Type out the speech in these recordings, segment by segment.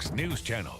Fox News Channel.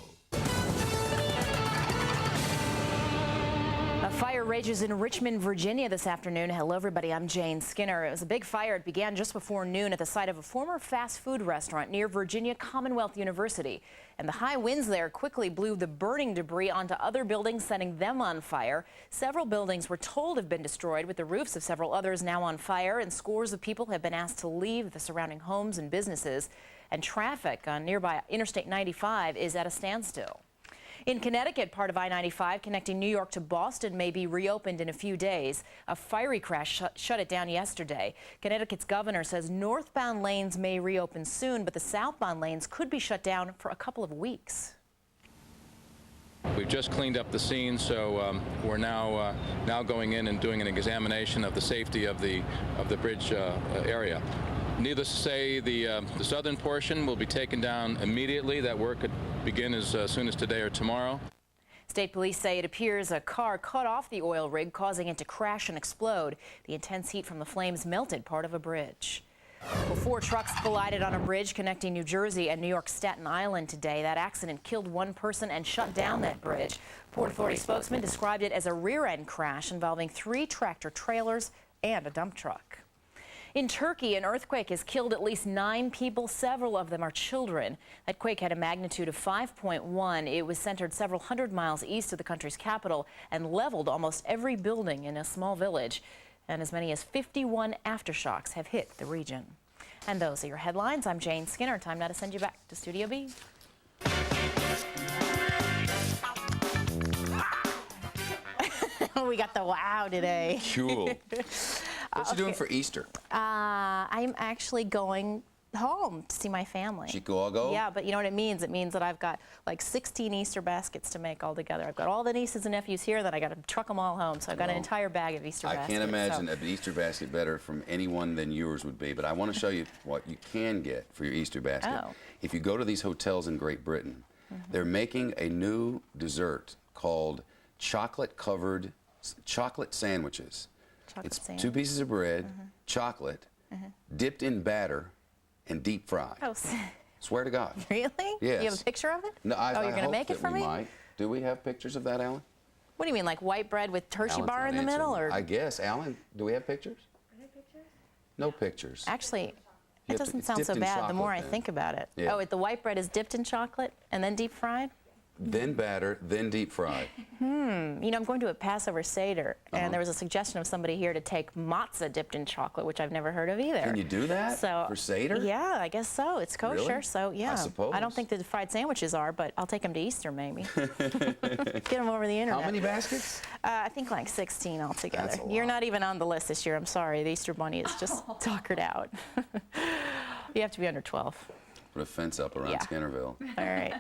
A fire rages in Richmond, Virginia this afternoon. Hello, everybody. I'm Jane Skinner. It was a big fire. It began just before noon at the site of a former fast food restaurant near Virginia Commonwealth University. And the high winds there quickly blew the burning debris onto other buildings, setting them on fire. Several buildings were told have been destroyed, with the roofs of several others now on fire, and scores of people have been asked to leave the surrounding homes and businesses. And traffic on nearby Interstate 95 is at a standstill. In Connecticut, part of I-95 connecting New York to Boston may be reopened in a few days. A fiery crash shut it down yesterday. Connecticut's governor says northbound lanes may reopen soon, but the southbound lanes could be shut down for a couple of weeks. We've just cleaned up the scene, so we're now going in and doing an examination of the safety of the bridge area. Needless to say, the southern portion will be taken down immediately. That work could begin as soon as today or tomorrow. State police say it appears a car cut off the oil rig, causing it to crash and explode. The intense heat from the flames melted part of a bridge. Well, 4 trucks collided on a bridge connecting New Jersey and New York's Staten Island today. That accident killed 1 person and shut down that bridge. Port Authority spokesman described it as a rear-end crash involving 3 tractor trailers and a dump truck. In Turkey, an earthquake has killed at least 9 people. Several of them are children. That quake had a magnitude of 5.1. It was centered several hundred miles east of the country's capital and leveled almost every building in a small village. And as many as 51 aftershocks have hit the region. And those are your headlines. I'm Jane Skinner. Time now to send you back to Studio B. We got the wow today. Cool. What's you doing for Easter? I'm actually going home to see my family. Chicago? Yeah, but you know what it means? It means that I've got like 16 Easter baskets to make all together. I've got all the nieces and nephews here, then I got to truck them all home. So I've got an entire bag of Easter baskets. I can't imagine an Easter basket better from anyone than yours would be. But I want to show you what you can get for your Easter basket. Oh. If you go to these hotels in Great Britain, they're making a new dessert called chocolate sandwiches. It's 2 pieces of bread, chocolate, dipped in batter, and deep fried. Oh, swear to God. Really? Yes. You have a picture of it? No, you're going to make it for me? Might. Do we have pictures of that, Alan? What do you mean, like white bread with Hershey bar in the middle? Or? I guess. Alan, do we have pictures? Are there pictures? No pictures. Actually, it doesn't sound so bad the more I think about it. Yeah. Oh, the white bread is dipped in chocolate and then deep fried? Then batter, then deep fried. You know, I'm going to a Passover Seder, and there was a suggestion of somebody here to take matzah dipped in chocolate, which I've never heard of either. Can you do that for Seder? Yeah, I guess so. It's kosher, really? So yeah. I suppose. I don't think the fried sandwiches are, but I'll take them to Easter maybe. Get them over the internet. How many baskets? I think like 16 altogether. That's a lot. You're not even on the list this year. I'm sorry. The Easter Bunny is just tuckered out. You have to be under 12. Put a fence up around Skinnerville. All right.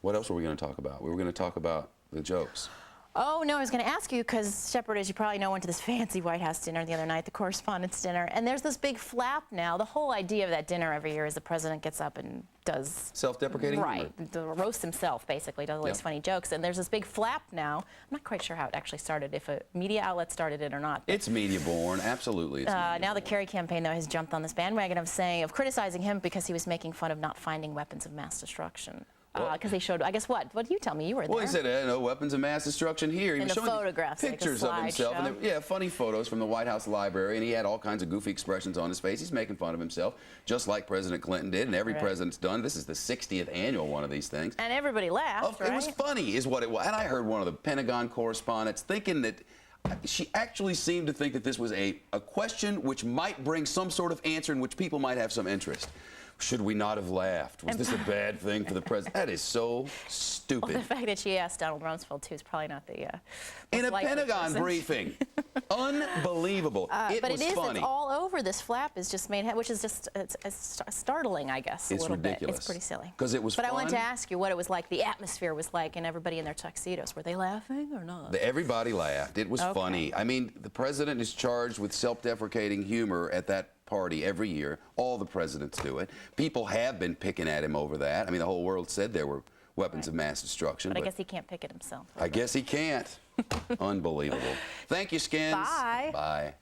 What else were we going to talk about? We were going to talk about the jokes. Oh, no, I was going to ask you, because Shepard, as you probably know, went to this fancy White House dinner the other night, the Correspondent's dinner, and there's this big flap now. The whole idea of that dinner every year is the president gets up and does... Self-deprecating Right. Roasts himself, basically, does all these funny jokes. And there's this big flap now. I'm not quite sure how it actually started, if a media outlet started it or not. It's media-born, absolutely. It's now the Kerry campaign, though, has jumped on this bandwagon of criticizing him because he was making fun of not finding weapons of mass destruction. Because they showed, I guess what? What do you tell me? You were there. Well, he said, no weapons of mass destruction here. He was showing photographs, pictures like of himself. show. And funny photos from the White House library, and he had all kinds of goofy expressions on his face. He's making fun of himself, just like President Clinton did, and every president's done. This is the 60th annual one of these things. And everybody laughed, right? It was funny, is what it was. And I heard one of the Pentagon correspondents thinking that she actually seemed to think that this was a question which might bring some sort of answer in which people might have some interest. Should we not have laughed? Was this a bad thing for the president? That is so stupid. Well, the fact that she asked Donald Rumsfeld, too, is probably not the in a Pentagon briefing. Unbelievable. But was funny. It's all over. This flap is just made, which is just it's startling, I guess, It's a little ridiculous. bit. It's pretty silly. Because it was But fun. I wanted to ask you what it was like, the atmosphere was like, and everybody in their tuxedos. Were they laughing or not? Everybody laughed. It was funny. I mean, the president is charged with self-deprecating humor at that party every year. All the presidents do it. People have been picking at him over that. I mean, the whole world said there were weapons of mass destruction. But I guess he can't pick it himself. I guess he can't. Unbelievable. Thank you, Skins. Bye. Bye.